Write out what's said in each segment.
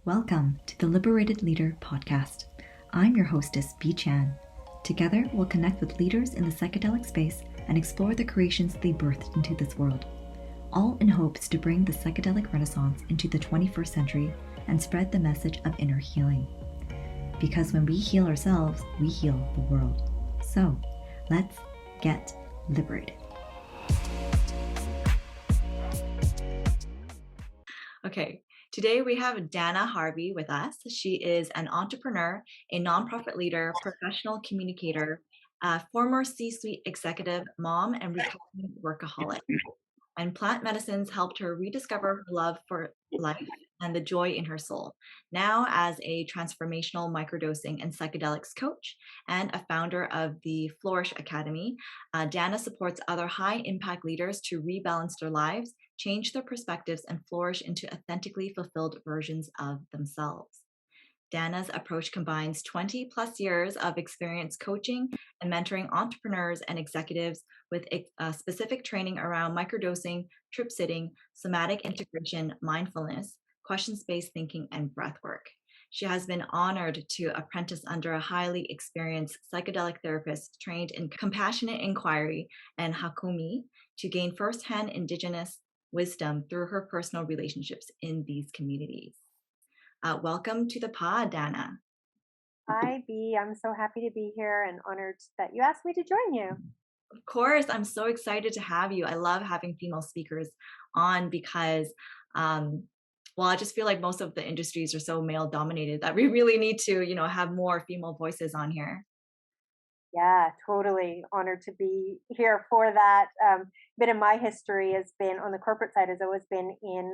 Welcome to the Liberated Leader podcast. I'm your hostess, B. Chan. Together, we'll connect with leaders in the psychedelic space and explore the creations they birthed into this world, all in hopes to bring the psychedelic renaissance into the 21st century and spread the message of inner healing. Because when we heal ourselves, we heal the world. So, let's get liberated. Okay, today we have Dana Harvey with us. She is an entrepreneur, a nonprofit leader, professional communicator, a former C-suite executive, mom, and recovering workaholic. And plant medicines helped her rediscover her love for life and the joy in her soul. Now, as a transformational microdosing and psychedelics coach and a founder of the Flourish Academy, Dana supports other high-impact leaders to rebalance their lives, change their perspectives, and flourish into authentically fulfilled versions of themselves. Dana's approach combines 20 plus years of experience coaching and mentoring entrepreneurs and executives with specific training around microdosing, tripsitting, somatic integration, mindfulness, question-based thinking, and breathwork. She has been honored to apprentice under a highly experienced psychedelic therapist trained in compassionate inquiry and hakumi to gain firsthand indigenous wisdom through her personal relationships in these communities. Welcome to the pod, Dana. Hi, B. I'm so happy to be here and honored that you asked me to join you. Of course, I'm so excited to have you. I love having female speakers on because, I just feel like most of the industries are so male dominated that we really need to, have more female voices on here. Yeah, totally honored to be here for that. Bit of my history has been on the corporate side, has always been in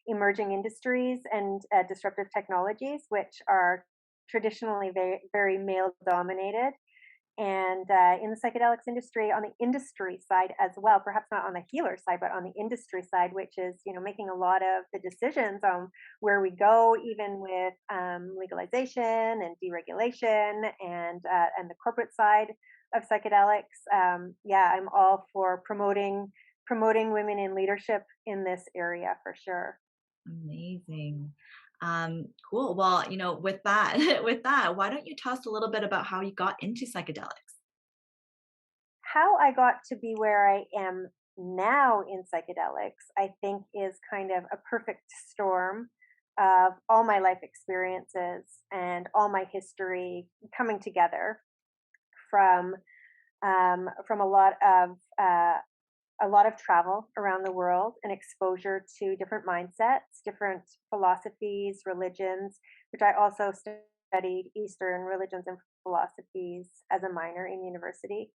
emerging industries and disruptive technologies, which are traditionally very, very male dominated. And in the psychedelics industry, on the industry side as well, perhaps not on the healer side, but on the industry side, which is, making a lot of the decisions on where we go, even with legalization and deregulation and the corporate side of psychedelics. I'm all for promoting women in leadership in this area for sure. Amazing. Cool. Well, with that, why don't you tell us a little bit about how you got into psychedelics? How I got to be where I am now in psychedelics, I think is kind of a perfect storm of all my life experiences and all my history coming together from a lot of travel around the world and exposure to different mindsets, different philosophies, religions, which I also studied Eastern religions and philosophies as a minor in university,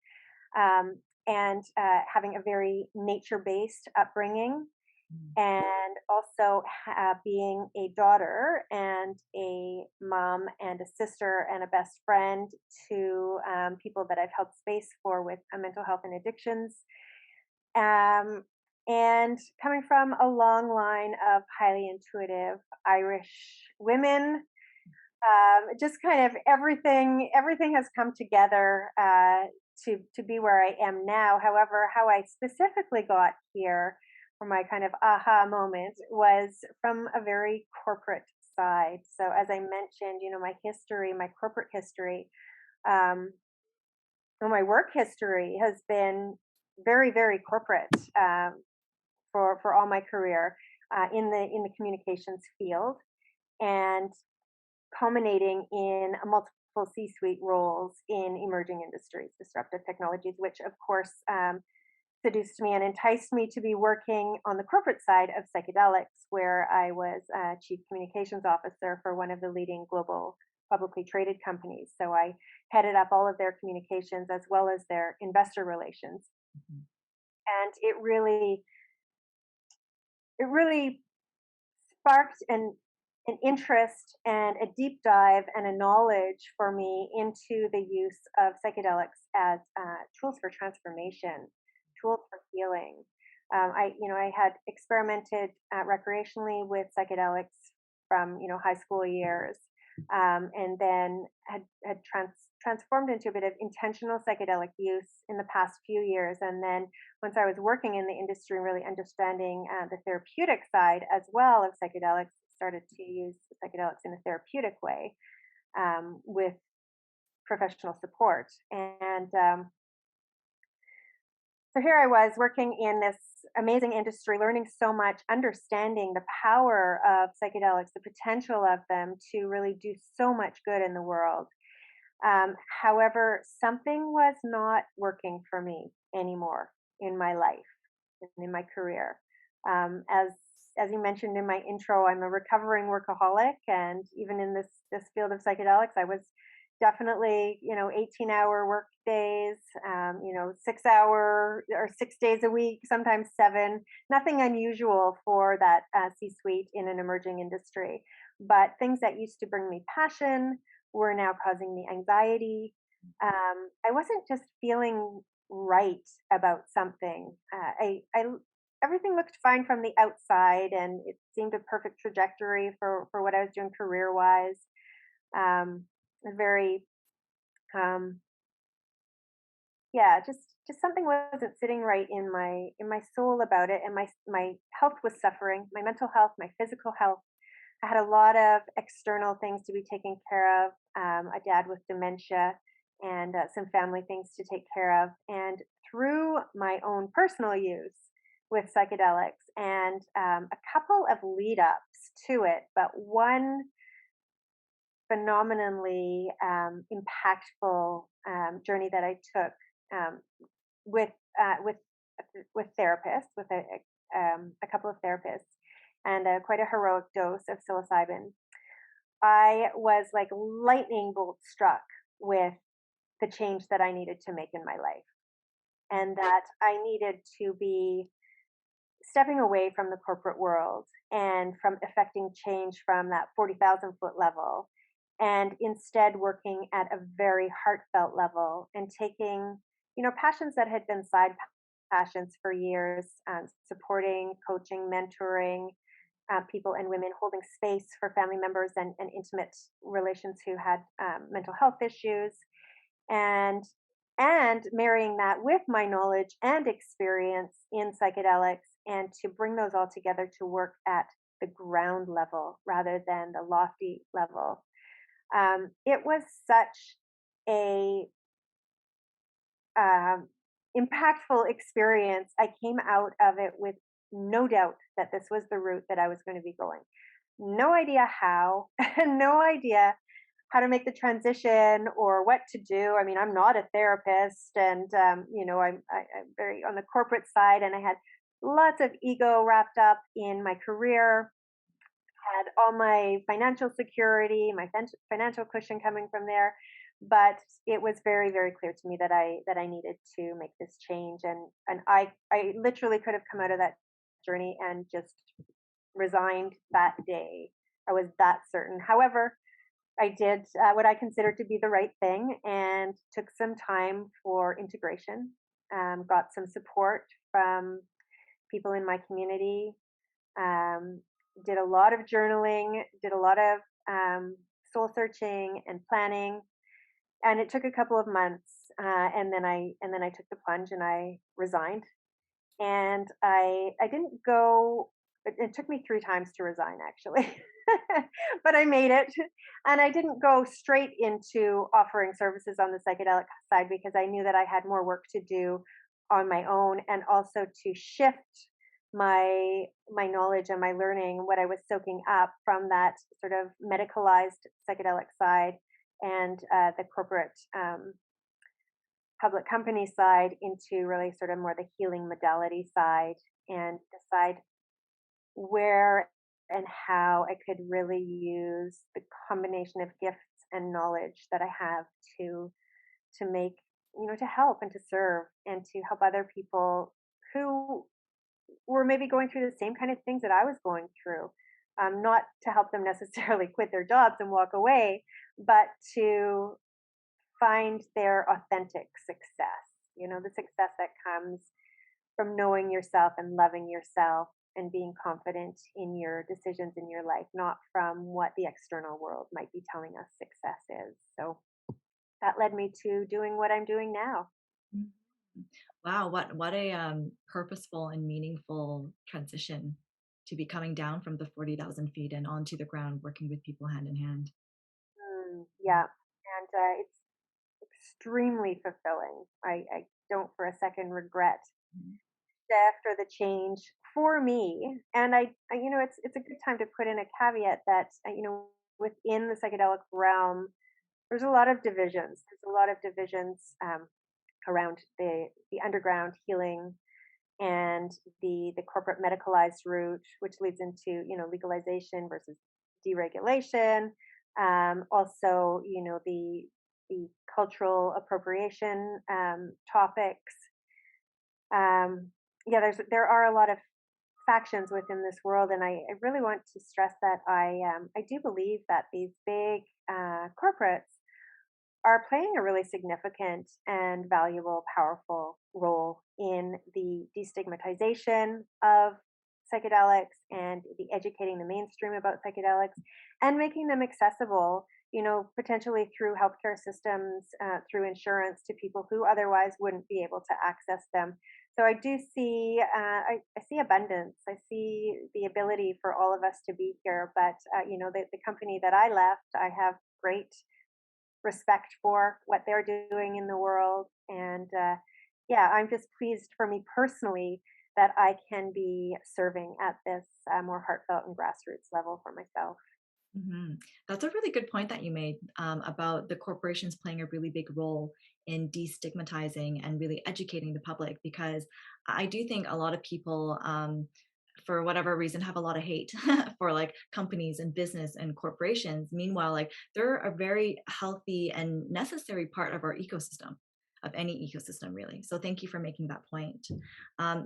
and having a very nature-based upbringing, and also being a daughter and a mom and a sister and a best friend to people that I've held space for with mental health and addictions. And coming from a long line of highly intuitive Irish women, just kind of everything has come together to be where I am now. However, how I specifically got here, for my kind of aha moment, was from a very corporate side. So as I mentioned, my history, my corporate history, my work history has been very, very corporate for all my career in the communications field, and culminating in multiple C-suite roles in emerging industries, disruptive technologies, which of course seduced me and enticed me to be working on the corporate side of psychedelics, where I was chief communications officer for one of the leading global publicly traded companies. So I headed up all of their communications as well as their investor relations. Mm-hmm. And it really sparked an interest and a deep dive and a knowledge for me into the use of psychedelics as tools for transformation, tools for healing. I had experimented recreationally with psychedelics from high school years, and then had transformed into a bit of intentional psychedelic use in the past few years. And then once I was working in the industry and really understanding the therapeutic side as well of psychedelics, started to use psychedelics in a therapeutic way, with professional support. And so here I was working in this amazing industry, learning so much, understanding the power of psychedelics, the potential of them to really do so much good in the world. However, something was not working for me anymore in my life and in my career. As you mentioned in my intro, I'm a recovering workaholic, and even in this field of psychedelics, I was definitely 18-hour work days, 6 hour or 6 days a week, sometimes seven. Nothing unusual for that C-suite in an emerging industry, but things that used to bring me passion were now causing me anxiety. I wasn't just feeling right about something. Everything looked fine from the outside, and it seemed a perfect trajectory for what I was doing career wise. Very, um, yeah, just something wasn't sitting right in my soul about it, and my health was suffering. My mental health, my physical health. I had a lot of external things to be taken care of, a dad with dementia, and some family things to take care of. And through my own personal use with psychedelics and a couple of lead ups to it, but one phenomenally impactful journey that I took um, with uh, with with therapists, with a couple of therapists, and quite a heroic dose of psilocybin. I was like lightning bolt struck with the change that I needed to make in my life, and that I needed to be stepping away from the corporate world and from affecting change from that 40,000-foot level, and instead working at a very heartfelt level and taking, passions that had been side passions for years, supporting, coaching, mentoring, people and women, holding space for family members and intimate relations who had mental health issues, and marrying that with my knowledge and experience in psychedelics, and to bring those all together to work at the ground level rather than the lofty level. It was such a um, impactful experience. I came out of it with no doubt that this was the route that I was going to be going. No idea how, no idea how to make the transition or what to do. I mean, I'm not a therapist, and I'm very on the corporate side, and I had lots of ego wrapped up in my career. Had all my financial security, my financial cushion coming from there, but it was very, very clear to me that I needed to make this change, and I literally could have come out of that journey and just resigned that day. I was that certain. However, I did what I considered to be the right thing and took some time for integration. Got some support from people in my community. Um, did a lot of journaling. Did a lot of soul searching and planning. And it took a couple of months, and then I took the plunge and I resigned. And I didn't go. It took me 3 times to resign, actually, but I made it. And I didn't go straight into offering services on the psychedelic side because I knew that I had more work to do on my own, and also to shift my knowledge and my learning, what I was soaking up from that sort of medicalized psychedelic side, and the corporate public company side, into really sort of more the healing modality side, and decide where and how I could really use the combination of gifts and knowledge that I have to make, to help and to serve and to help other people who were maybe going through the same kind of things that I was going through. Not to help them necessarily quit their jobs and walk away, but to find their authentic success. The success that comes from knowing yourself and loving yourself and being confident in your decisions in your life, not from what the external world might be telling us success is. So that led me to doing what I'm doing now. Mhm. Wow, what a purposeful and meaningful transition to be coming down from the 40,000 feet and onto the ground, working with people hand in hand. Yeah, and it's extremely fulfilling. I don't for a second regret Mhm. shift or the change for me. And it's a good time to put in a caveat that within the psychedelic realm, there's a lot of divisions. There's a lot of divisions around the underground healing and the corporate medicalized route, which leads into legalization versus deregulation. Also, the cultural appropriation topics. Yeah, there are a lot of factions within this world, and I really want to stress that I do believe that these big corporates are playing a really significant and valuable, powerful role in the destigmatization of psychedelics and the educating the mainstream about psychedelics and making them accessible, potentially through healthcare systems, through insurance to people who otherwise wouldn't be able to access them. So I do see, I see abundance. I see the ability for all of us to be here. But the company that I left, I have great respect for what they're doing in the world. And yeah, I'm just pleased for me personally that I can be serving at this more heartfelt and grassroots level for myself. That's a really good point that you made about the corporations playing a really big role in destigmatizing and really educating the public, because I do think a lot of people, for whatever reason, have a lot of hate for like companies and business and corporations. Meanwhile, like they're a very healthy and necessary part of our ecosystem, of any ecosystem, really. So thank you for making that point.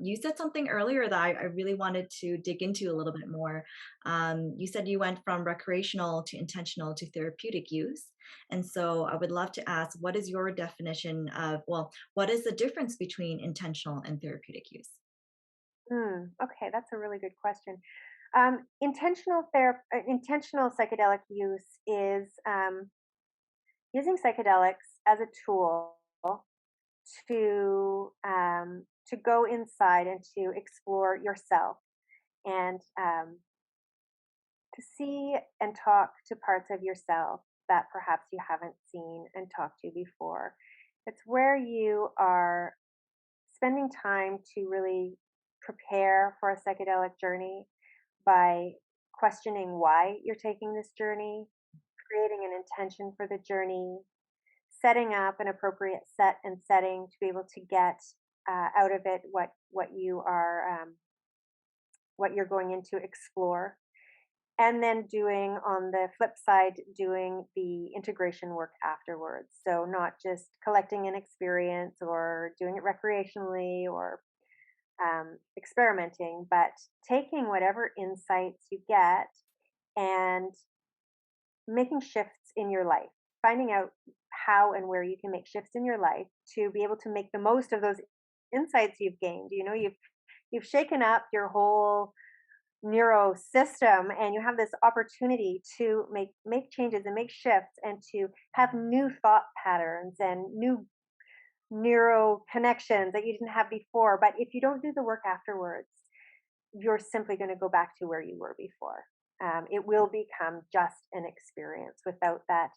You said something earlier that I really wanted to dig into a little bit more. You said you went from recreational to intentional to therapeutic use. And so I would love to ask, what is your definition of, well, what is the difference between intentional and therapeutic use? Okay, that's a really good question. Intentional psychedelic use is using psychedelics as a tool to go inside and to explore yourself and to see and talk to parts of yourself that perhaps you haven't seen and talked to before. It's where you are spending time to really prepare for a psychedelic journey by questioning why you're taking this journey, creating an intention for the journey, setting up an appropriate set and setting to be able to get out of it what you're going in to explore, and then doing on the flip side doing the integration work afterwards. So not just collecting an experience or doing it recreationally or experimenting, but taking whatever insights you get and making shifts in your life, finding out how and where you can make shifts in your life to be able to make the most of those insights you've gained. You've shaken up your whole neuro system and you have this opportunity to make changes and make shifts and to have new thought patterns and new neuro connections that you didn't have before. But if you don't do the work afterwards, you're simply going to go back to where you were before. It will become just an experience without that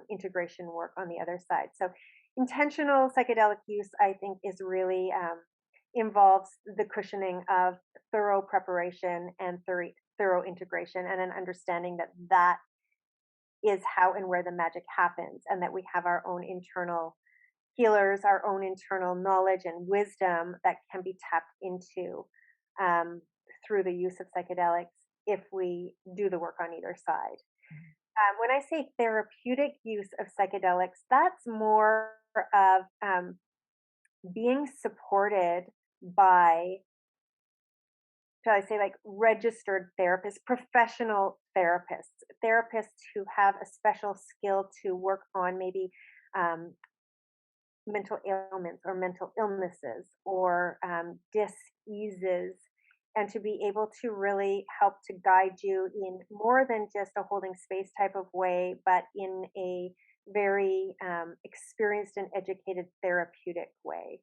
integration work on the other side. So, intentional psychedelic use, I think, is really involves the cushioning of thorough preparation and thorough integration, and an understanding that that is how and where the magic happens, and that we have our own internal healers, our own internal knowledge and wisdom that can be tapped into um, through the use of psychedelics if we do the work on either side. When I say therapeutic use of psychedelics, that's more of being supported by, shall I say, like registered therapists, professional therapists who have a special skill to work on maybe um, mental ailments or mental illnesses or dis-eases, and to be able to really help to guide you in more than just a holding space type of way, but in a very experienced and educated therapeutic way.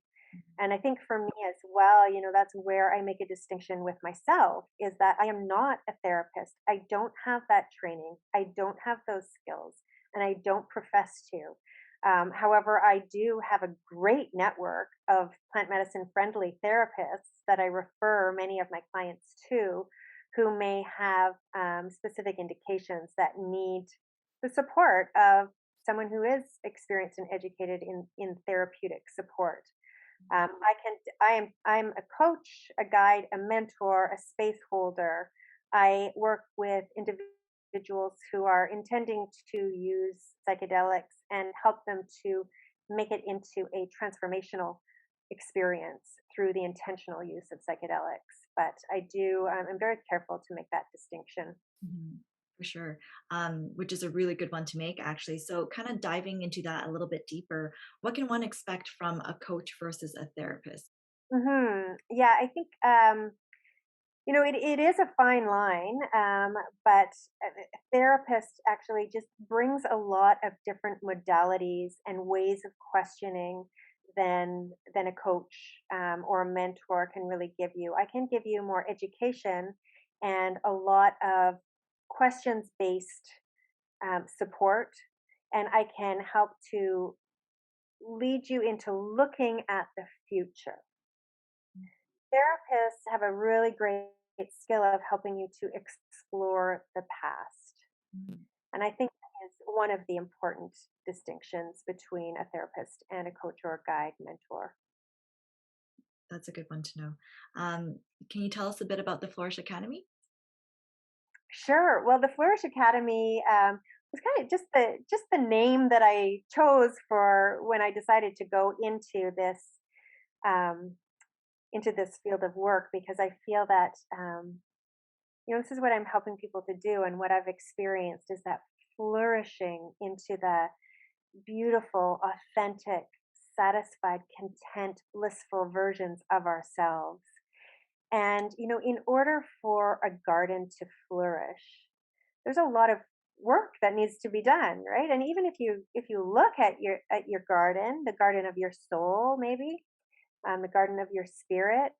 And I think for me as well, that's where I make a distinction with myself is that I am not a therapist. I don't have that training. I don't have those skills, and I don't profess to. However, I do have a great network of plant medicine friendly therapists that I refer many of my clients to who may have specific indications that need the support of someone who is experienced and educated in therapeutic support. I'm a coach, a guide, a mentor, a space holder. I work with individuals who are intending to use psychedelics and help them to make it into a transformational experience through the intentional use of psychedelics. But I'm very careful to make that distinction. Mhm. For sure. Which is a really good one to make, actually. So, kind of diving into that a little bit deeper, what can one expect from a coach versus a therapist? Yeah, I think it is a fine line, but a therapist actually just brings a lot of different modalities and ways of questioning than a coach or a mentor can really give you. I can give you more education and a lot of questions based support, and I can help to lead you into looking at the future. Therapists have a really great skill of helping you to explore the past. Mhm. And I think that is one of the important distinctions between a therapist and a coach or a guide mentor. That's a good one to know. Can you tell us a bit about the Flourish Academy? Sure. Well, the Flourish Academy was kind of just the name that I chose for when I decided to go um, into this field of work because I feel that this is what I'm helping people to do. And what I've experienced is that flourishing into the beautiful, authentic, satisfied, content, blissful versions of ourselves. And, in order for a garden to flourish, there's a lot of work that needs to be done, right? And even if you look at your garden, the garden of your soul, maybe, the garden of your spirit,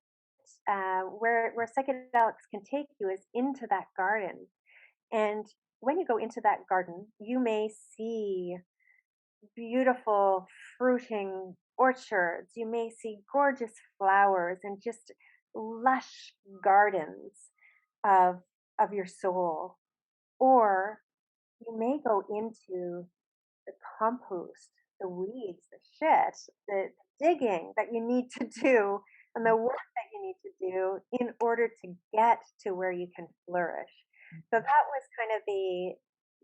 where psychedelics can take you is into that garden. And when you go into that garden, you may see beautiful fruiting orchards. You may see gorgeous flowers and just lush gardens of your soul. Or you may go into the compost, the weeds, the shit, the digging that you need to do, and the work that you need to do in order to get to where you can flourish. So that was kind of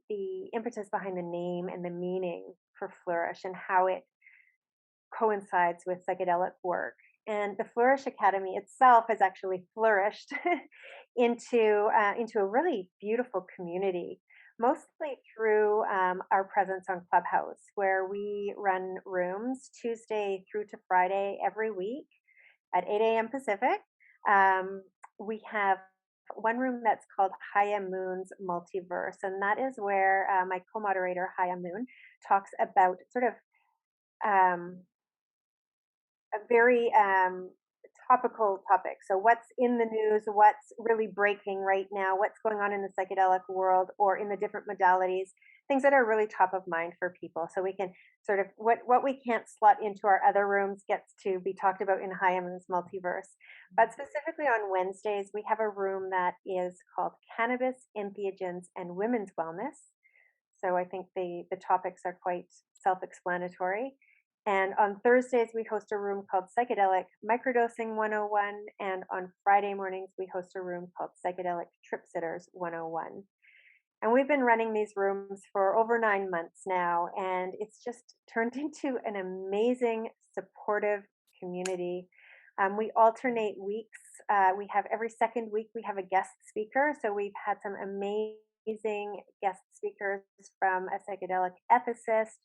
the impetus behind the name and the meaning for flourish and how it coincides with psychedelic work. And the Flourish Academy itself has actually flourished into a really beautiful community, mostly through our presence on Clubhouse, where we run rooms Tuesday through to Friday every week at 8 a.m. Pacific. We have one room that's called Haya Moon's Multiverse, and that is where my co-moderator Haya Moon talks about sort of um, a very topical topic. So, what's in the news? What's really breaking right now? What's going on in the psychedelic world or in the different modalities? Things that are really top of mind for people. So we can sort of what we can't slot into our other rooms gets to be talked about in Hyman's multiverse. But specifically on Wednesdays, we have a room that is called Cannabis, Entheogens, and Women's Wellness. So I think the topics are quite self-explanatory. And on Thursdays, we host a room called Psychedelic Microdosing 101. And on Friday mornings, we host a room called Psychedelic Tripsitters 101. And we've been running these rooms for over 9 months now. And it's just turned into an amazing, supportive community. We alternate weeks. We have every second week, we have a guest speaker. So we've had some amazing guest speakers from a psychedelic ethicist,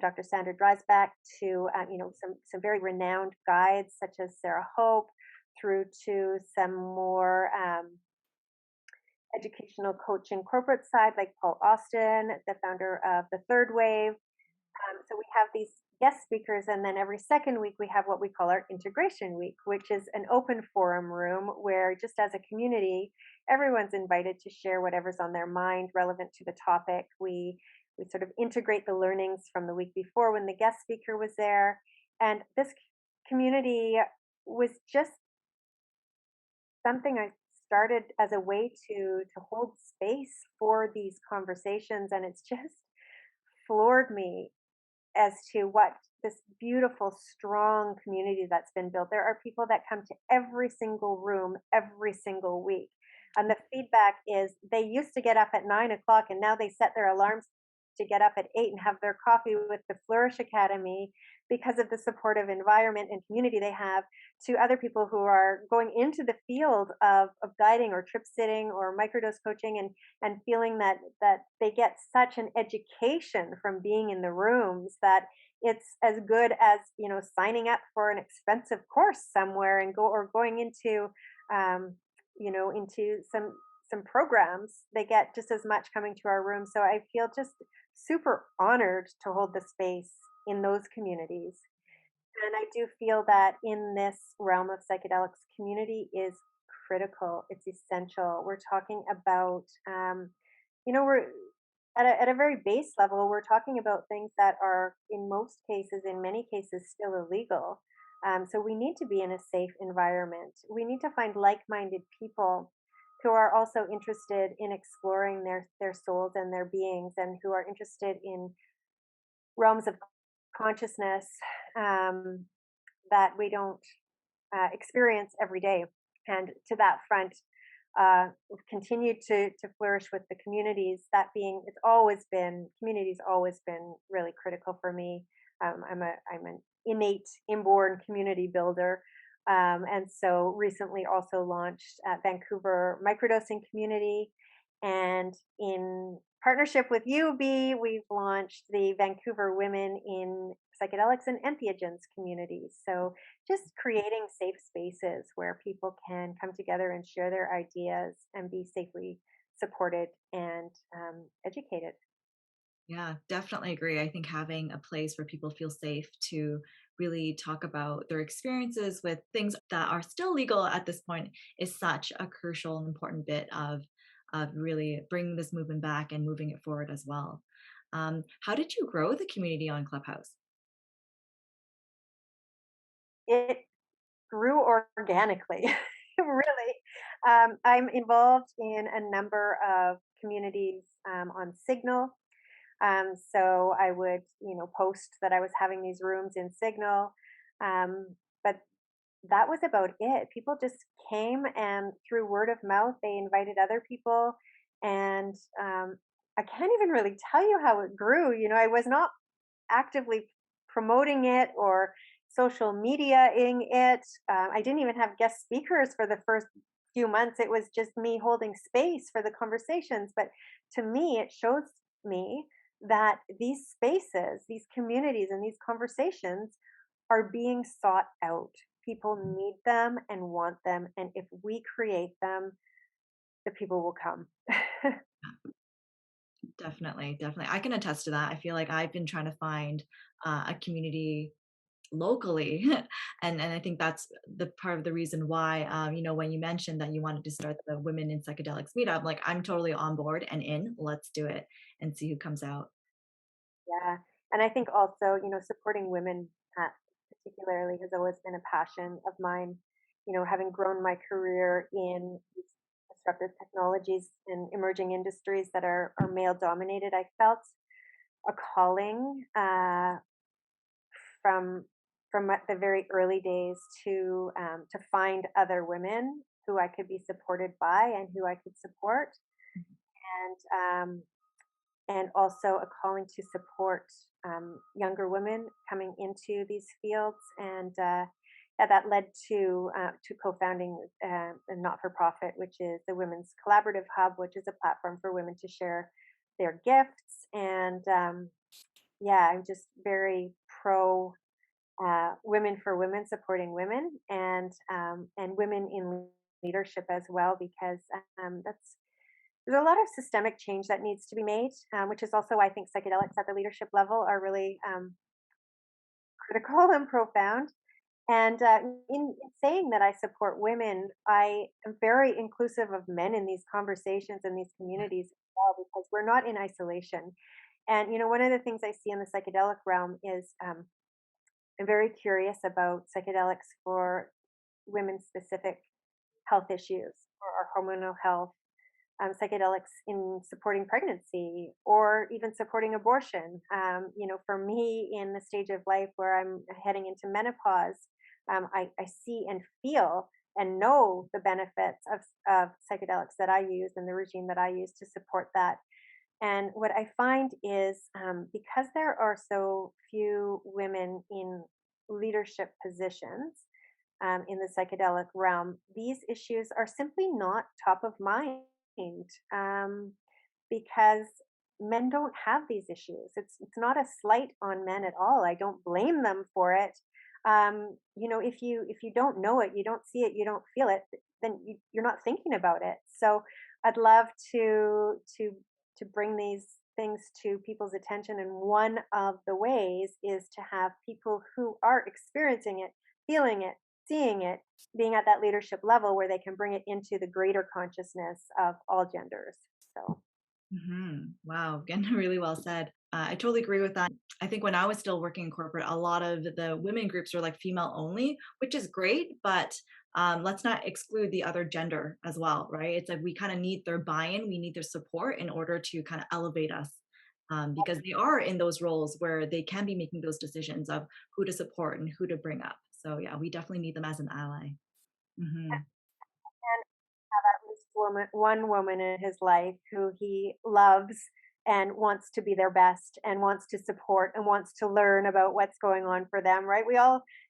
Dr. Sandra Dreisbach, to some very renowned guides such as Sarah Hope, through to some more educational coaching corporate side like Paul Austin, the founder of the Third Wave. So we have guest speakers. And then every second week, we have what we call our integration week, which is an open forum room where, just as a community, everyone's invited to share whatever's on their mind relevant to the topic. We sort of integrate the learnings from the week before when the guest speaker was there. And this community was just something I started as a way to hold space for these conversations, and it's just floored me as to what this beautiful, strong community that's been built. There are people that come to every single room every single week. And the feedback is they used to get up at 9 o'clock and now they set their alarms to get up at 8 and have their coffee with the Flourish Academy because of the supportive environment and community they have, to other people who are going into the field of guiding or trip sitting or microdose coaching, and feeling that they get such an education from being in the rooms that it's as good as, signing up for an expensive course somewhere and going into into some programs. They get just as much coming to our room. So I feel just super honored to hold the space in those communities. And I do feel that in this realm of psychedelics, community is critical. It's essential. We're talking about, we're at a very base level, we're talking about things that are, in most cases, in many cases, still illegal. So we need to be in a safe environment. We need to find like-minded people who are also interested in exploring their souls and their beings, and who are interested in realms of consciousness um, that we don't experience every day. And to that front, we've continued to flourish with the communities. That being, it's always been community's always been really critical for me. I'm an innate, inborn community builder, and so recently also launched at Vancouver Microdosing Community, and in partnership with UB, we've launched the Vancouver Women in Psychedelics and Entheogens communities. So just creating safe spaces where people can come together and share their ideas and be safely supported and educated. Yeah, definitely agree. I think having a place where people feel safe to really talk about their experiences with things that are still legal at this point is such a crucial and important bit of really bringing this movement back and moving it forward as well. How did you grow the community on Clubhouse? It grew organically, really. I'm involved in a number of communities on Signal. So I would, post that I was having these rooms in Signal. But that was about it. People just came, and through word of mouth, they invited other people. And I can't even really tell you how it grew. I was not actively promoting it or social mediaing it. I didn't even have guest speakers for the first few months. It was just me holding space for the conversations. But to me, it shows me that these spaces, these communities, and these conversations are being sought out. People need them and want them. And if we create them, the people will come. Definitely, definitely. I can attest to that. I feel like I've been trying to find a community locally, and I think that's the part of the reason why, when you mentioned that you wanted to start the Women in Psychedelics meetup, like I'm totally on board and in. Let's do it and see who comes out. Yeah. And I think also, supporting women particularly has always been a passion of mine. Having grown my career in these disruptive technologies and emerging industries that are male dominated, I felt a calling from the very early days to find other women who I could be supported by and who I could support, and also a calling to support younger women coming into these fields. And yeah, that led to co-founding a not-for-profit, which is the Women's Collaborative Hub, which is a platform for women to share their gifts. And yeah, I'm just very pro women for women, supporting women, and women in leadership as well, because that's there's a lot of systemic change that needs to be made, which is also why I think psychedelics at the leadership level are really critical and profound. And in saying that I support women, I am very inclusive of men in these conversations and these communities as well, because we're not in isolation. And one of the things I see in the psychedelic realm is I'm very curious about psychedelics for women specific health issues or our hormonal health, psychedelics in supporting pregnancy or even supporting abortion. For me, in the stage of life where I'm heading into menopause, I see and feel and know the benefits of psychedelics that I use and the regime that I use to support that. And what I find is because there are so few women in leadership positions in the psychedelic realm, these issues are simply not top of mind um, because men don't have these issues. It's not a slight on men at all. I don't blame them for it. If you don't know it, you don't see it, you don't feel it, then you're not thinking about it. So I'd love to bring these things to people's attention, and one of the ways is to have people who are experiencing it, feeling it, seeing it, being at that leadership level where they can bring it into the greater consciousness of all genders. So, Wow, again, really well said. I totally agree with that. I think when I was still working in corporate, a lot of the women groups were like female only, which is great, but let's not exclude the other gender as well, right? It's like we kind of need their buy-in, we need their support in order to kind of elevate us, because they are in those roles where they can be making those decisions of who to support and who to bring up. So yeah, we definitely need them as an ally. Hmm. and have at least one woman in his life who he loves and wants to be their best and wants to support and wants to learn about what's going on for them, right?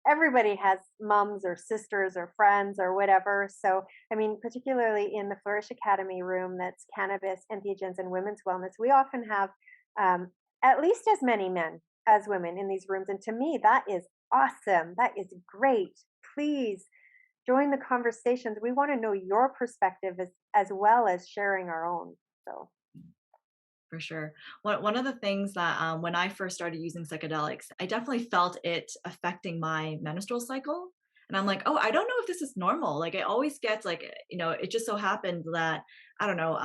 Everybody has mums or sisters or friends or whatever. So, I mean, particularly in the Flourish Academy room that's cannabis, entheogens, and women's wellness, we often have um, at least as many men as women in these rooms. And to me, that is awesome. That is great. Please join the conversations. We want to know your perspective as well as sharing our own. So, For sure. One of the things that when I first started using psychedelics, I definitely felt it affecting my menstrual cycle. And I'm like, oh, I don't know if this is normal. Like, I always get like, it just so happened that, I don't know,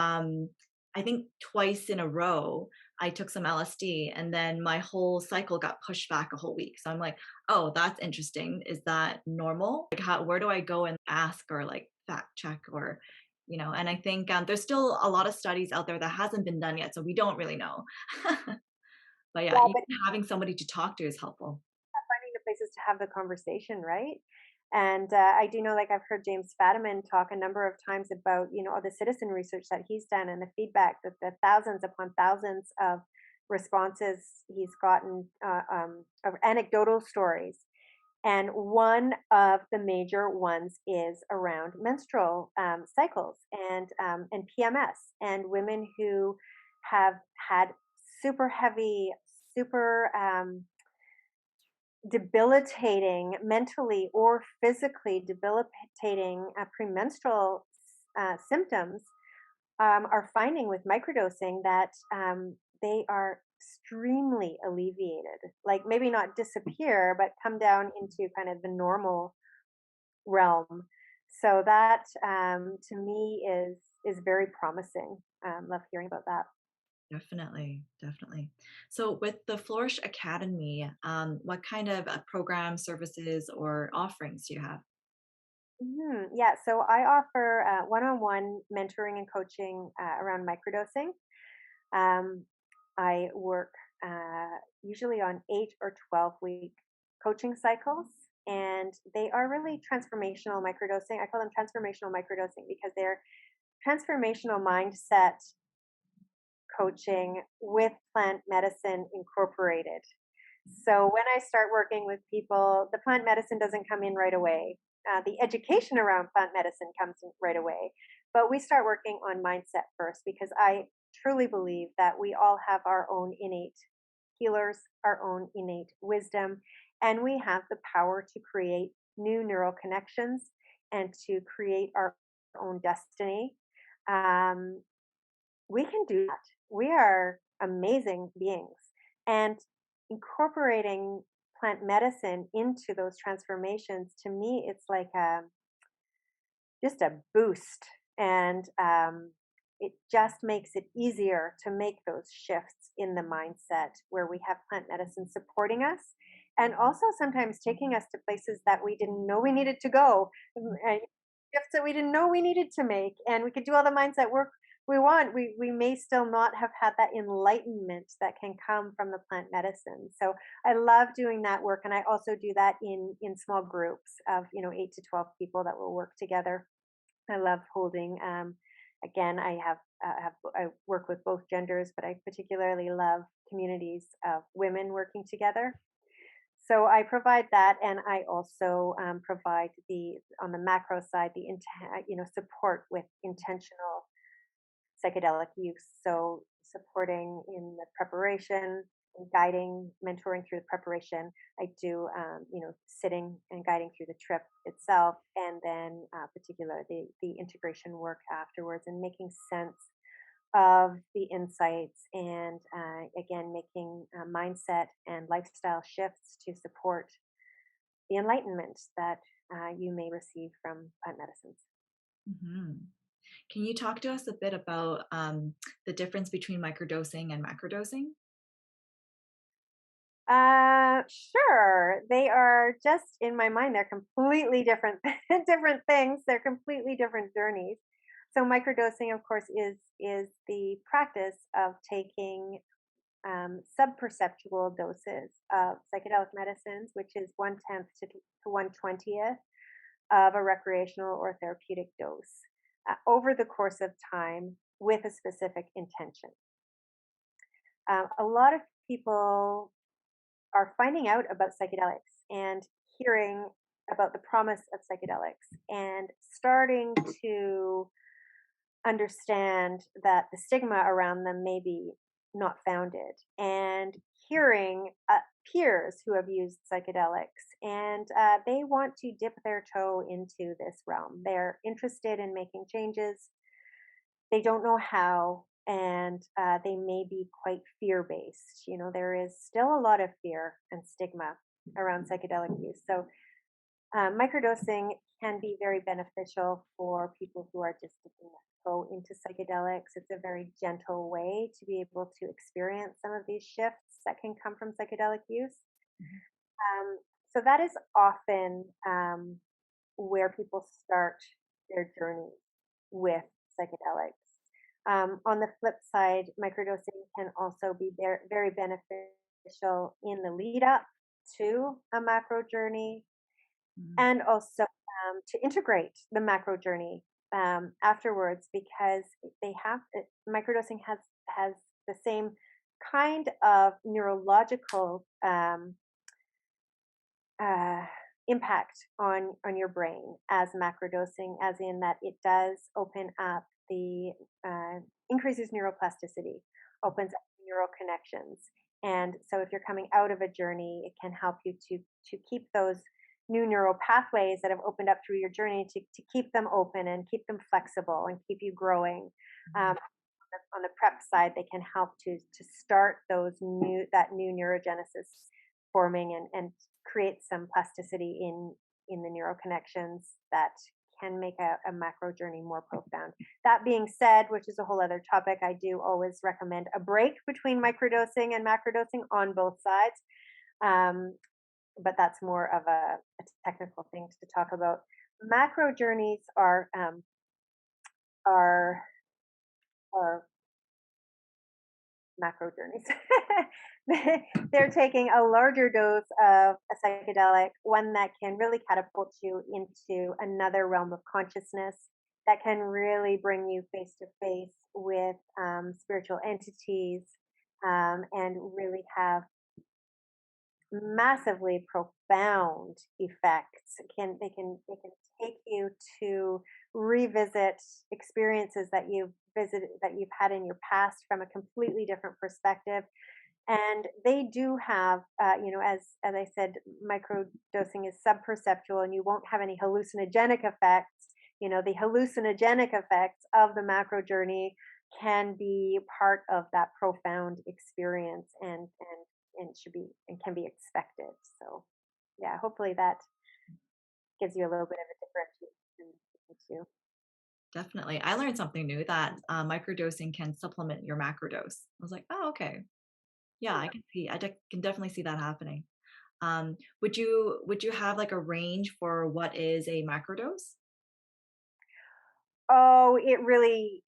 I think twice in a row, I took some LSD and then my whole cycle got pushed back a whole week. So I'm like, oh, that's interesting. Is that normal? Like, where do I go and ask or like fact check or and I think there's still a lot of studies out there that hasn't been done yet, so we don't really know. But yeah, yeah, even but having somebody to talk to is helpful. finding the places to have the conversation, right? And I do know, like, I've heard James Fadiman talk a number of times about, all the citizen research that he's done and the feedback that the thousands upon thousands of responses he's gotten, of anecdotal stories. And one of the major ones is around menstrual cycles and PMS and women who have had super heavy, super debilitating, mentally or physically debilitating premenstrual symptoms, are finding with microdosing that they are extremely alleviated. Like maybe not disappear, but come down into kind of the normal realm. So that to me is very promising. Love hearing about that. Definitely, definitely. So with the Flourish Academy, what kind of programs, services, or offerings do you have? Yeah, so I offer one-on-one mentoring and coaching around microdosing. Um, I work usually on 8 or 12 week coaching cycles, and they are really transformational microdosing. I call them transformational microdosing because they're transformational mindset coaching with plant medicine incorporated. So when I start working with people, the plant medicine doesn't come in right away. The education around plant medicine comes in right away. But we start working on mindset first because I truly believe that we all have our own innate healers, our own innate wisdom, and we have the power to create new neural connections and to create our own destiny. Um, we can do that. We are amazing beings. And incorporating plant medicine into those transformations, to me, it's like just a boost. And it just makes it easier to make those shifts in the mindset where we have plant medicine supporting us and also sometimes taking us to places that we didn't know we needed to go, and shifts that we didn't know we needed to make. And we could do all the mindset work we want. We may still not have had that enlightenment that can come from the plant medicine. So I love doing that work. And I also do that in small groups of, 8 to 12 people that will work together. I love holding. Again, I work with both genders, but I particularly love communities of women working together. So I provide that, and I also provide the on the macro side support with intentional psychedelic use. So supporting in the preparation and guiding, mentoring through the preparation. I do, sitting and guiding through the trip itself, and then particularly the integration work afterwards, and making sense of the insights, and again making mindset and lifestyle shifts to support the enlightenment that you may receive from plant medicines. Mhm. Can you talk to us a bit about the difference between microdosing and macrodosing? Sure. They are just in my mind. They're completely different, different things. They're completely different journeys. So microdosing, of course, is the practice of taking subperceptual doses of psychedelic medicines, which is 1/10 to 1/20th of a recreational or therapeutic dose over the course of time with a specific intention. A lot of people are finding out about psychedelics and hearing about the promise of psychedelics and starting to understand that the stigma around them may be not founded, and hearing peers who have used psychedelics, and they want to dip their toe into this realm. They're interested in making changes, they don't know how, and they may be quite fear based. There is still a lot of fear and stigma around psychedelic use. So, microdosing can be very beneficial for people who are just dipping their toe into psychedelics. It's a very gentle way to be able to experience some of these shifts that can come from psychedelic use. Mhm. So, that is often where people start their journey with psychedelics. On the flip side, microdosing can also be very, very beneficial in the lead up to a macro journey, Mhm. and also to integrate the macro journey afterwards, because microdosing has the same kind of neurological uh, impact on your brain as macrodosing, as in that it does open up the increases neuroplasticity, opens up neural connections, and so if you're coming out of a journey, it can help you to keep those new neural pathways that have opened up through your journey, to keep them open and keep them flexible and keep you growing. Mhm. On the prep side, they can help to start that new neurogenesis forming, and create some plasticity in the neural connections that can make a macro journey more profound. That being said, which is a whole other topic, I do always recommend a break between microdosing and macrodosing on both sides. Um, but that's more of a technical thing to talk about. Macro journeys are are macro journeys. They're taking a larger dose of a psychedelic, one that can really catapult you into another realm of consciousness, that can really bring you face to face with spiritual entities, and really have massively profound effects. They can take you to revisit experiences that you've had in your past from a completely different perspective. And they do have, as I said, microdosing is subperceptual, and you won't have any hallucinogenic effects. The hallucinogenic effects of the macro journey can be part of that profound experience, and and should be and can be expected. So yeah, hopefully that gives you a little bit of a differentiation between the two. Definitely. I learned something new that microdosing can supplement your macrodose. I was like, oh, okay. Yeah, I can see. Can definitely see that happening. Would you have like a range for what is a macrodose? Oh, it really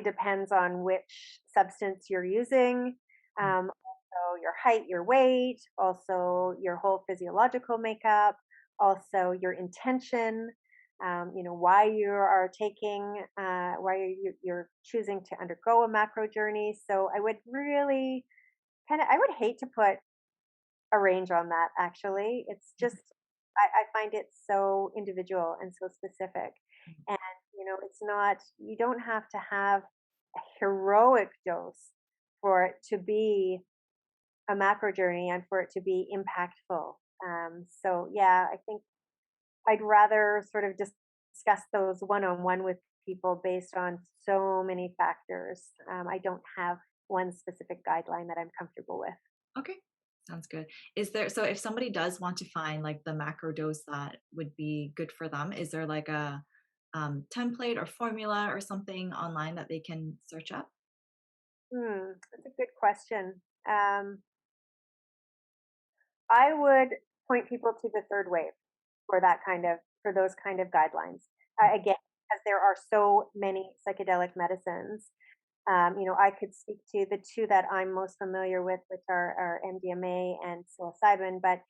depends on which substance you're using. Also your height, your weight, also your whole physiological makeup, also your intention. Why you are taking, why you're choosing to undergo a macro journey. So I would really I would hate to put a range on that. Actually, it's just I find it so individual and so specific. And it's not, you don't have to have a heroic dose for it to be a macro journey and for it to be impactful. So yeah, I think I'd rather sort of discuss those one on one with people based on so many factors. I don't have one specific guideline that I'm comfortable with. Okay, sounds good. Is there so if somebody does want to find like the macro dose that would be good for them, is there like a template or formula or something online that they can search up? That's a good question. I would point people to the third wave for those kind of guidelines. Again, because there are so many psychedelic medicines. I could speak to the two that I'm most familiar with, which are MDMA and psilocybin. But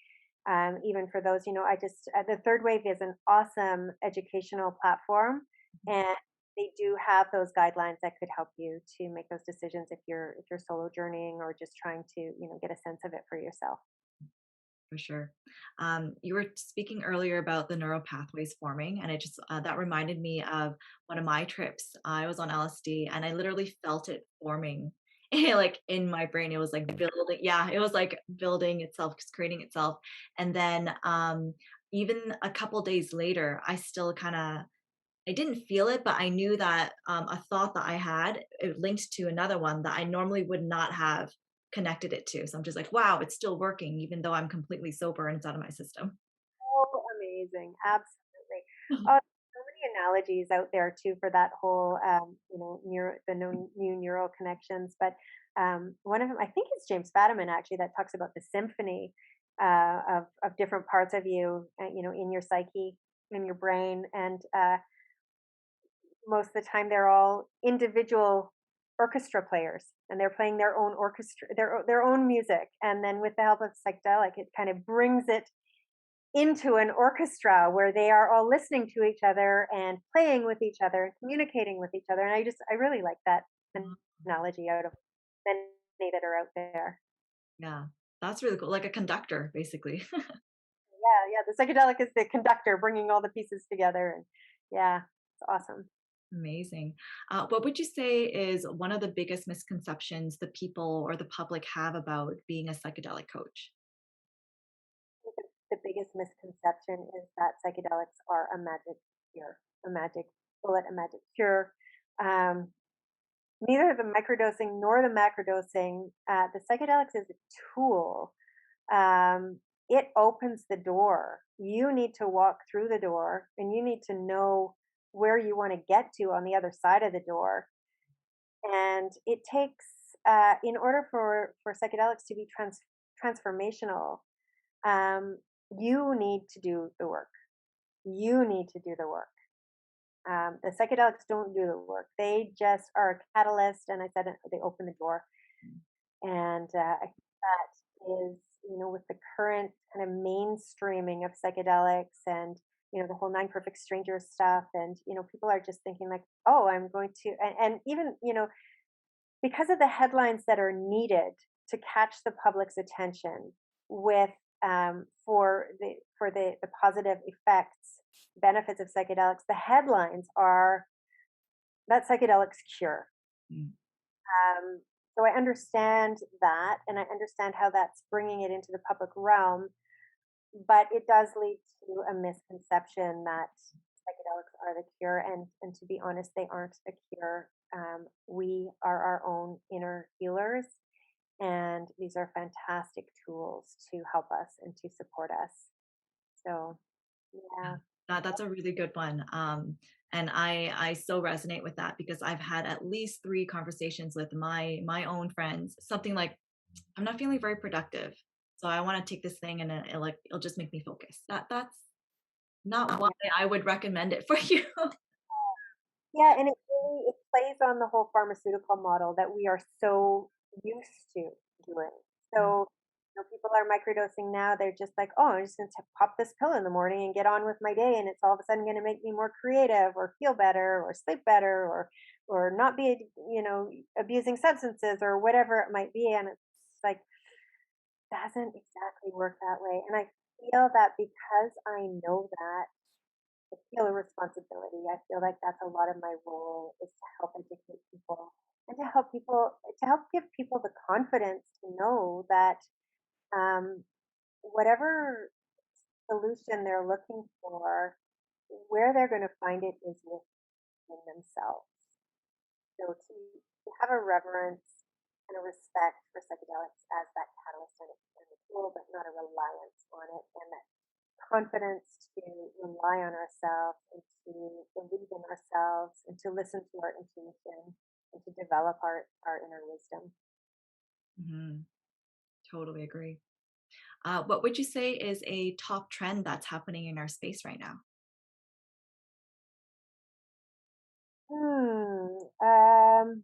even for those, the third wave is an awesome educational platform, and they do have those guidelines that could help you to make those decisions if you're solo journeying or just trying to get a sense of it for yourself. For sure. You were speaking earlier about the neural pathways forming, and it just that reminded me of one of my trips. I was on LSD, and I literally felt it forming, like in my brain. It was like building. Yeah, it was like building itself, just creating itself. And then even a couple days later, I still kind of I didn't feel it, but I knew that a thought that I had it linked to another one that I normally would not have connected it to. So I'm just like, wow, it's still working, even though I'm completely sober and it's out of my system. Oh, amazing. Absolutely. So many analogies out there too for that whole, new neural connections. But one of them, I think it's James Fadiman actually, that talks about the symphony of different parts of you, in your psyche, in your brain. And most of the time they're all individual orchestra players, and they're playing their own orchestra, their own music. And then with the help of psychedelic, it kind of brings it into an orchestra where they are all listening to each other and playing with each other and communicating with each other. And I really like that Mhm. analogy out of many that are out there. Yeah, that's really cool. Like a conductor, basically. Yeah, yeah. The psychedelic is the conductor bringing all the pieces together. And yeah, it's awesome. Amazing. What would you say is one of the biggest misconceptions the people or the public have about being a psychedelic coach? The biggest misconception is that psychedelics are a magic cure, a magic bullet, a magic cure. Um, Neither the microdosing nor the macrodosing, the psychedelics is a tool. It opens the door. You need to walk through the door, and you need to know where you want to get to on the other side of the door. And it takes, in order for psychedelics to be transformational, um, you need to do the work. You need to do the work. The psychedelics don't do the work. They just are a catalyst, and I said they open the door. And I think that is, with the current kind of mainstreaming of psychedelics and the whole Nine Perfect Strangers stuff, and people are just thinking like, oh, I'm going to, and even because of the headlines that are needed to catch the public's attention with for the positive effects benefits of psychedelics, the headlines are that psychedelics cure. Mm, um, so I understand that, and I understand how that's bringing it into the public realm, but it does lead to a misconception that psychedelics are the cure, and to be honest, they aren't a cure. We are our own inner healers, and and these are fantastic tools to help us and to support us. So, yeah. That's a really good one. And I so resonate with that because I've had at least 3 conversations with my own friends, something like, "I'm not feeling very productive, so I wanna take this thing and it'll just make me focus." That's not why I would recommend it for you. Yeah, and it plays on the whole pharmaceutical model that we are so used to doing. Mm, So, people are microdosing now. They're just like, oh, I'm just going to pop this pill in the morning and get on with my day, and it's all of a sudden going to make me more creative, or feel better, or sleep better, or not be, abusing substances or whatever it might be. And it's like doesn't exactly work that way. And I feel that because I know that I feel a responsibility. I feel like that's a lot of my role is to help educate people and to help give people the confidence to know that um, whatever solution they're looking for, where they're going to find it is within themselves. So to have a reverence and a respect for psychedelics as that catalyst and a tool, but not a reliance on it, and that confidence to rely on ourselves and to believe in ourselves and to listen to our intuition and to develop our inner wisdom. mhm, totally agree. What would you say is a top trend that's happening in our space right now? Hmm.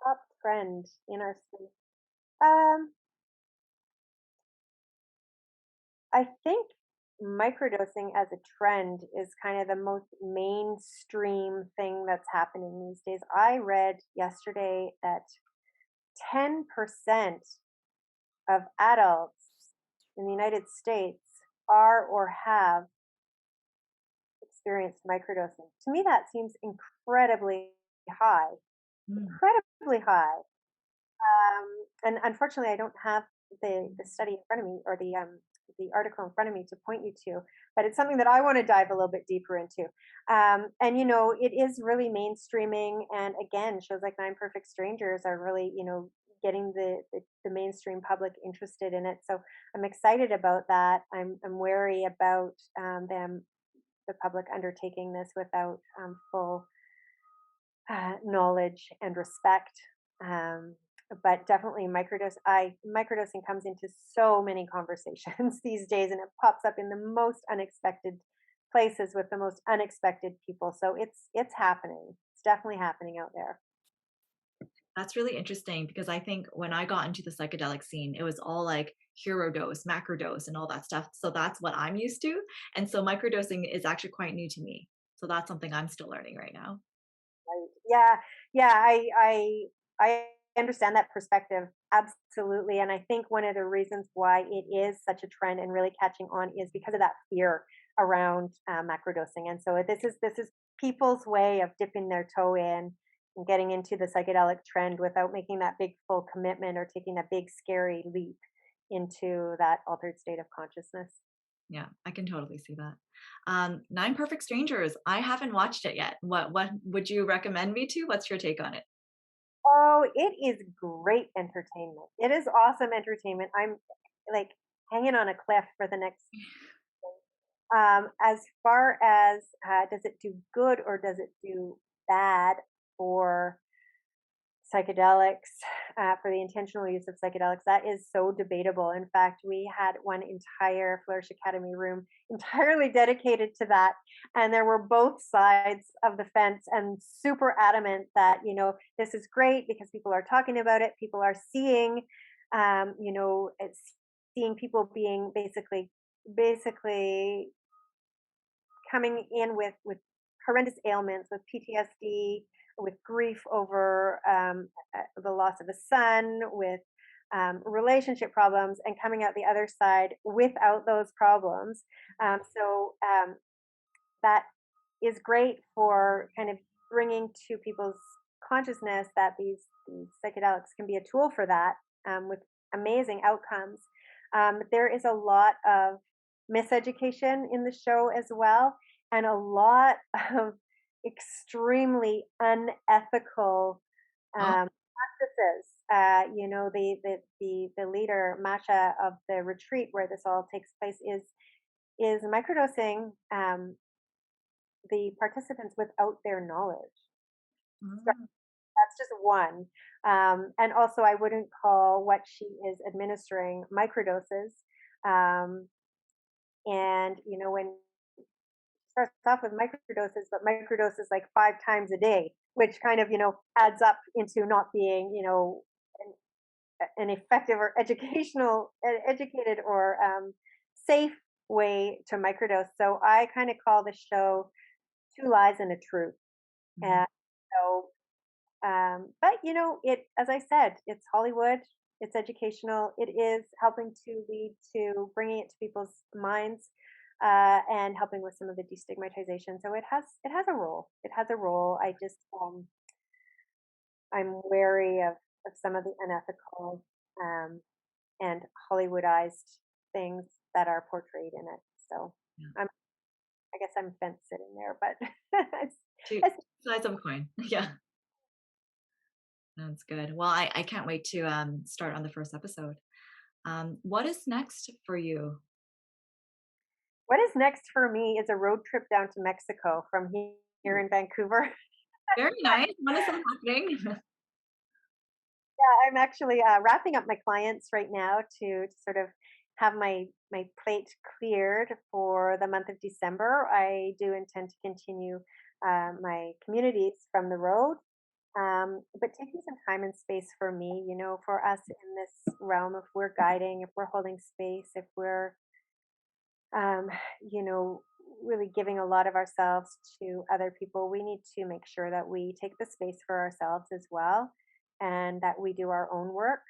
Top trend in our space. Um, I think microdosing as a trend is kind of the most mainstream thing that's happening these days. I read yesterday that 10% of adults in the United States are or have experienced microdosing. To me, that seems high, Mm, incredibly high. And unfortunately, I don't have the study in front of me or the article in front of me to point you to, but it's something that I want to dive a little bit deeper into. And it is really mainstreaming, and again, shows like Nine Perfect Strangers are really getting the mainstream public interested in it. So I'm excited about that. I'm wary about the public undertaking this without full knowledge and respect. Um, but definitely microdosing comes into so many conversations these days, and it pops up in the most unexpected places with the most unexpected people. So it's happening. It's definitely happening out there. that's really interesting because I think when I got into the psychedelic scene, it was all like hero dose, macro dose, and all that stuff. So that's what I'm used to. And so microdosing is actually quite new to me. So that's something I'm still learning right now. Right. Yeah, yeah. I understand that perspective absolutely, and I think one of the reasons why it is such a trend and really catching on is because of that fear around macrodosing. And so this is people's way of dipping their toe in and getting into the psychedelic trend without making that big full commitment or taking that big scary leap into that altered state of consciousness. Yeah, I can totally see that. Nine Perfect Strangers. I haven't watched it yet. What would you recommend me to? What's your take on it? Oh, it is great entertainment. It is awesome entertainment. I'm like hanging on a cliff for the next. As far as does it do good or does it do bad for psychedelics, for the intentional use of psychedelics, that is so debatable. In fact, we had one entire Flourish Academy room entirely dedicated to that. And there were both sides of the fence and super adamant that, this is great because people are talking about it. People are seeing, it's seeing people being basically coming in with horrendous ailments, with PTSD, with grief over the loss of a son, with relationship problems, and coming out the other side without those problems. So that is great for kind of bringing to people's consciousness that these psychedelics can be a tool for that, with amazing outcomes. But there is a lot of miseducation in the show as well, and a lot of extremely unethical Oh, practices the leader Masha of the retreat where this all takes place is microdosing the participants without their knowledge. So Mm, that's just one. And also, I wouldn't call what she is administering microdoses. Um, and when starts off with microdoses, but microdoses like 5 times a day, which kind of adds up into not being an effective or educated or safe way to microdose. So I kind of call the show Two Lies and a Truth. mhm. And so, but it, as I said, it's Hollywood, it's educational, it is helping to lead to bringing it to people's minds, and helping with some of the destigmatization. So it has a role. It has a role. I'm wary of some of the unethical um, and Hollywoodized things that are portrayed in it. So Yeah. I guess I'm fence sitting there, but it's, Two it's sides of a coin. Yeah, that's good. Well, I can't wait to start on the first episode. What is next for you? what is next for me is a road trip down to Mexico from here Ooh, in Vancouver. very nice. When is that happening? Yeah, I'm actually wrapping up my clients right now to sort of have my plate cleared for the month of December. I do intend to continue my communities from the road, but taking some time and space for me, for us in this realm, if we're guiding, if we're holding space, if we're um, you know, really giving a lot of ourselves to other people, we need to make sure that we take the space for ourselves as well and that we do our own work.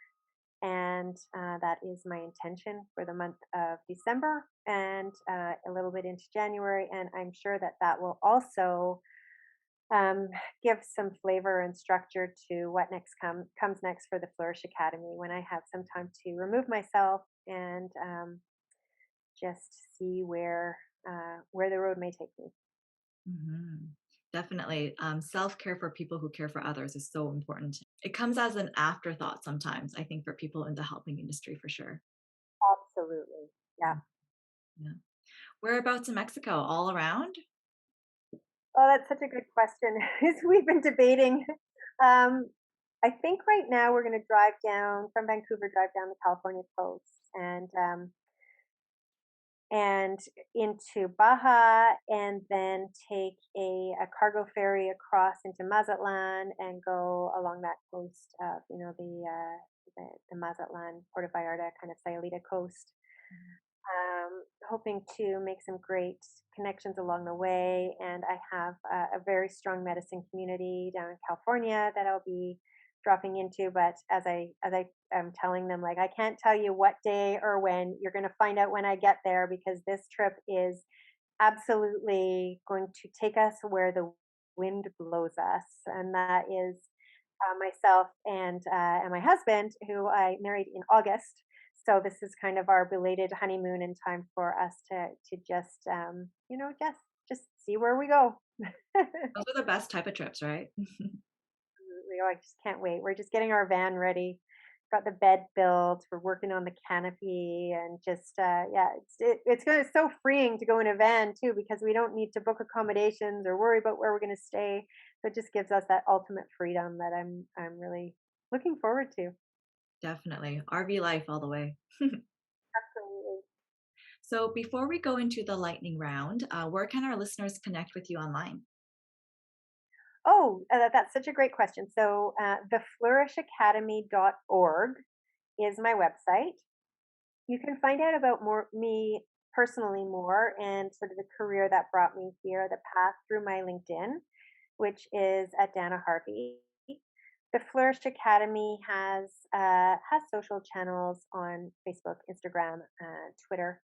And that is my intention for the month of December and a little bit into January. And I'm sure that that will also um, give some flavor and structure to what comes next for the Flourish Academy when I have some time to remove myself and just see where the road may take me. Mhm. Definitely. Self care for people who care for others is so important. It comes as an afterthought sometimes, I think, for people in the helping industry for sure. Absolutely. Yeah. Mm, yeah. Whereabouts in Mexico? All around? Oh, that's such a good question. As we've been debating, um, I think right now we're going to drive down from Vancouver, drive down the California coast, and into Baja, and then take a cargo ferry across into Mazatlan and go along that coast of the Mazatlan, Puerto Vallarta, kind of Sayulita coast. Hoping to make some great connections along the way. And I have a very strong medicine community down in California that I'll be dropping into. But as I am telling them, like I can't tell you what day or when. You're going to find out when I get there because this trip is absolutely going to take us where the wind blows us, and that is myself and my husband, who I married in August. So this is kind of our belated honeymoon in time for us to just just see where we go. Those are the best type of trips, right? Absolutely. Oh, I just can't wait. We're just getting our van ready. Got the bed built. We're working on the canopy and just yeah, it's gonna so freeing to go in a van too because we don't need to book accommodations or worry about where we're gonna stay. So it just gives us that ultimate freedom that I'm really looking forward to. Definitely. RV life all the way. Absolutely. So before we go into the lightning round, where can our listeners connect with you online? Oh, that's such a great question. So, theflourishacademy.org is my website. You can find out about more me personally more and sort of the career that brought me here, the path through my LinkedIn, which is at Dana Harvey. The Flourish Academy has social channels on Facebook, Instagram, Twitter,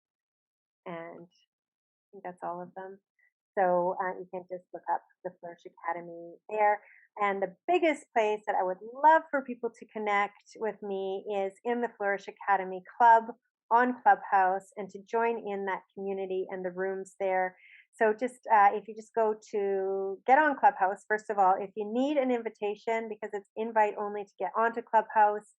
and I think that's all of them. So you can just look up the Flourish Academy there. And the biggest place that I would love for people to connect with me is in the Flourish Academy Club on Clubhouse and to join in that community and the rooms there. So just if you just go to get on Clubhouse, first of all, if you need an invitation because it's invite only to get onto Clubhouse,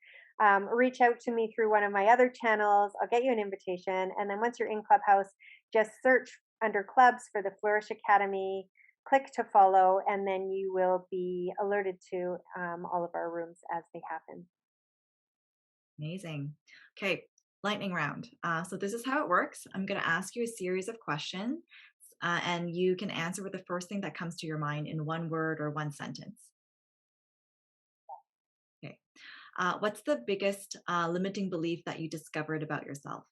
reach out to me through one of my other channels. I'll get you an invitation. And then once you're in Clubhouse, just search under clubs for the Flourish Academy, click to follow, and then you will be alerted to all of our rooms as they happen. Amazing. Okay, lightning round. So this is how it works. I'm going to ask you a series of questions, and you can answer with the first thing that comes to your mind in one word or one sentence. Okay. What's the biggest limiting belief that you discovered about yourself?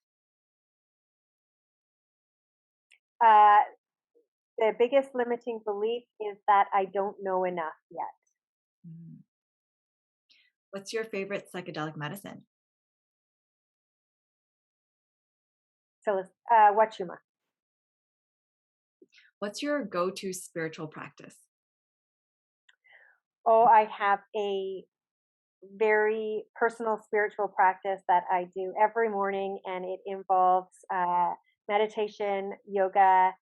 Uh, the biggest limiting belief is that I don't know enough yet. Mm. What's your favorite psychedelic medicine? So, Wachuma. What's your go-to spiritual practice? Oh, I have a very personal spiritual practice that I do every morning, and it involves meditation, yoga,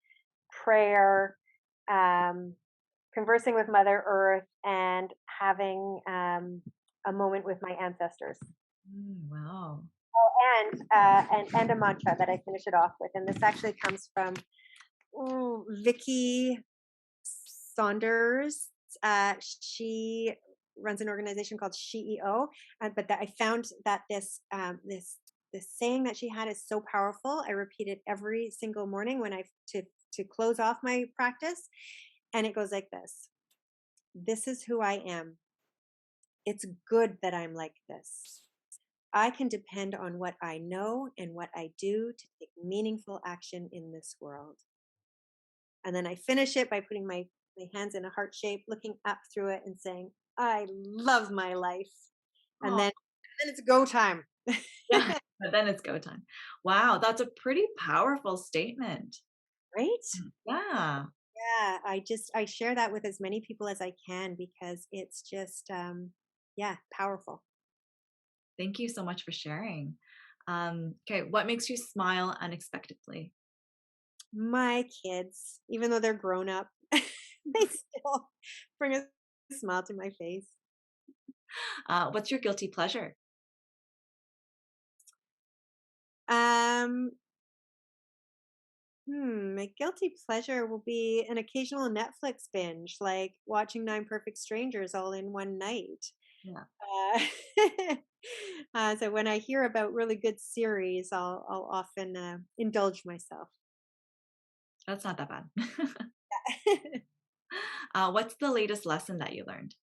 prayer, um, conversing with Mother Earth, and having a moment with my ancestors. Wow. And a mantra that I finish it off with. And this actually comes from Vicky Saunders. She runs an organization called CEO, but I found that this saying that she had is so powerful. I repeat it every single morning when I to close off my practice, and it goes like this: "This is who I am. It's good that I'm like this. I can depend on what I know and what I do to take meaningful action in this world." And then I finish it by putting my hands in a heart shape, looking up through it and saying, I love my life. And Oh, then it's go time. yeah. But then it's go time. Wow, that's a pretty powerful statement. Right? Yeah. Yeah. I share that with as many people as I can because it's just yeah, powerful. Thank you so much for sharing. Okay, what makes you smile unexpectedly? My kids, even though they're grown up, they still bring a smile to my face. What's your guilty pleasure? Um, my guilty pleasure will be an occasional Netflix binge, like watching Nine Perfect Strangers all in one night. Yeah, Uh, so when I hear about really good series, I'll often indulge myself. that's not that bad. What's the latest lesson that you learned?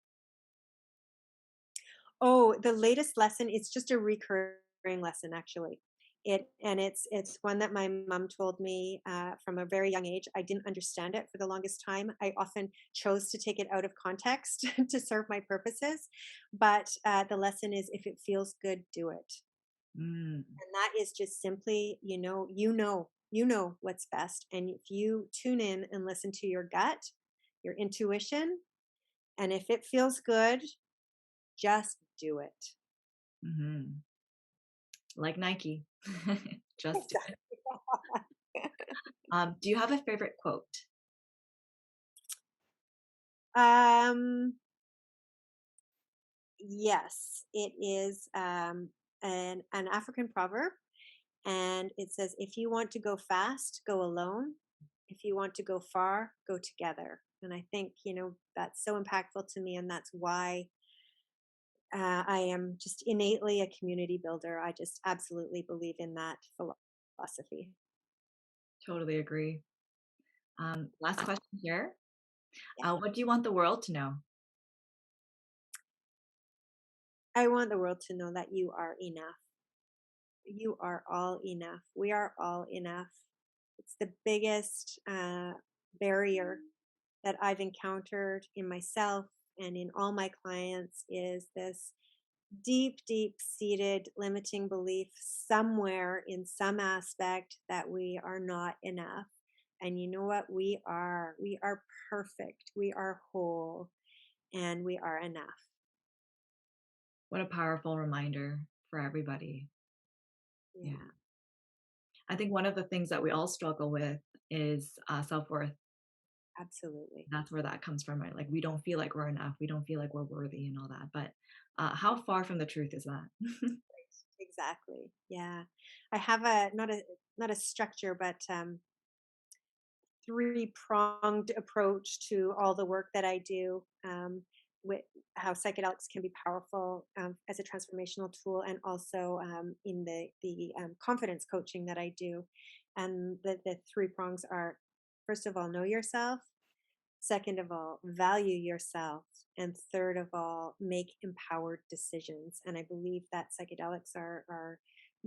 Oh, the latest lesson, it's just a recurring lesson actually. It's one that my mom told me from a very young age. I didn't understand it for the longest time. I often chose to take it out of context to serve my purposes. But the lesson is if it feels good, do it. Mm, And that is just simply, you know what's best. And if you tune in and listen to your gut, your intuition, and if it feels good, just do it. mhm. Like Nike. Just do it. Exactly. Do you have a favorite quote? Um, yes, it is an African proverb, and it says, "If you want to go fast, go alone. If you want to go far, go together." And I think that's so impactful to me, and that's why I am just innately a community builder. I just absolutely believe in that philosophy. Totally agree. Last question here. What do you want the world to know? I want the world to know that you are enough. You are all enough. We are all enough. It's the biggest barrier that I've encountered in myself and in all my clients is this deep, deep seated limiting belief somewhere in some aspect that we are not enough. And you know what? We are. We are perfect. We are whole and we are enough. What a powerful reminder for everybody. Yeah. Yeah. I think one of the things that we all struggle with is self-worth. Absolutely. That's where that comes from, right? Like we don't feel like we're enough. We don't feel like we're worthy and all that. But how far from the truth is that? Exactly. Yeah. I have a not a structure, but three-pronged approach to all the work that I do, with how psychedelics can be powerful as a transformational tool, and also in the confidence coaching that I do. And the three prongs are: first of all, know yourself; second of all, value yourself; and third of all, make empowered decisions. And I believe that psychedelics are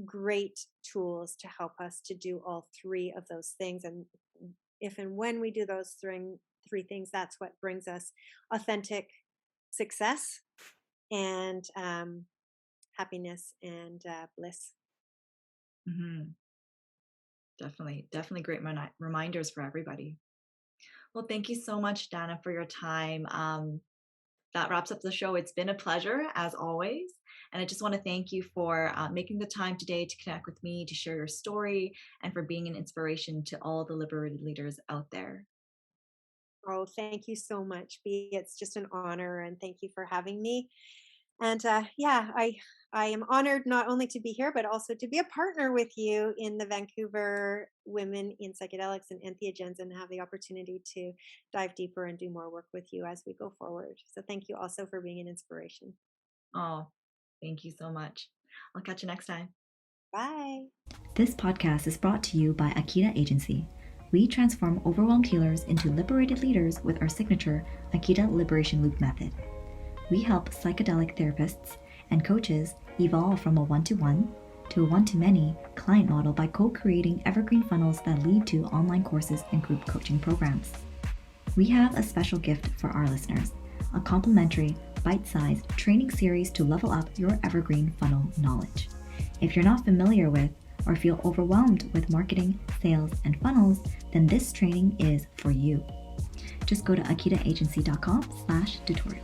great tools to help us to do all three of those things. And if and when we do those three things, that's what brings us authentic success and happiness and bliss. Hmm. Definitely, definitely great reminders for everybody. Well, thank you so much, Dana, for your time. That wraps up the show. It's been a pleasure as always. And I just want to thank you for making the time today to connect with me, to share your story, and for being an inspiration to all the liberated leaders out there. Oh, thank you so much, B. It's just an honor, and thank you for having me. And yeah, I am honored not only to be here, but also to be a partner with you in the Vancouver Women in Psychedelics and Entheogens, and have the opportunity to dive deeper and do more work with you as we go forward. So thank you also for being an inspiration. Oh, thank you so much. I'll catch you next time. Bye. This podcast is brought to you by Akita Agency. We transform overwhelmed healers into liberated leaders with our signature Akita Liberation Loop method. We help psychedelic therapists and coaches evolve from a one-to-one to a one-to-many client model by co-creating evergreen funnels that lead to online courses and group coaching programs. We have a special gift for our listeners, a complimentary, bite-sized training series to level up your evergreen funnel knowledge. If you're not familiar with or feel overwhelmed with marketing, sales, and funnels, then this training is for you. Just go to akitaagency.com/tutorial.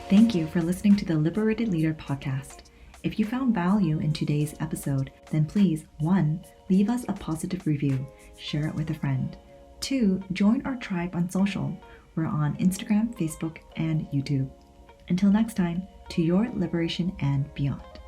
Thank you for listening to the Liberated Leader podcast. If you found value in today's episode, then please, 1, leave us a positive review, share it with a friend. 2, join our tribe on social. We're on Instagram, Facebook, and YouTube. Until next time, to your liberation and beyond.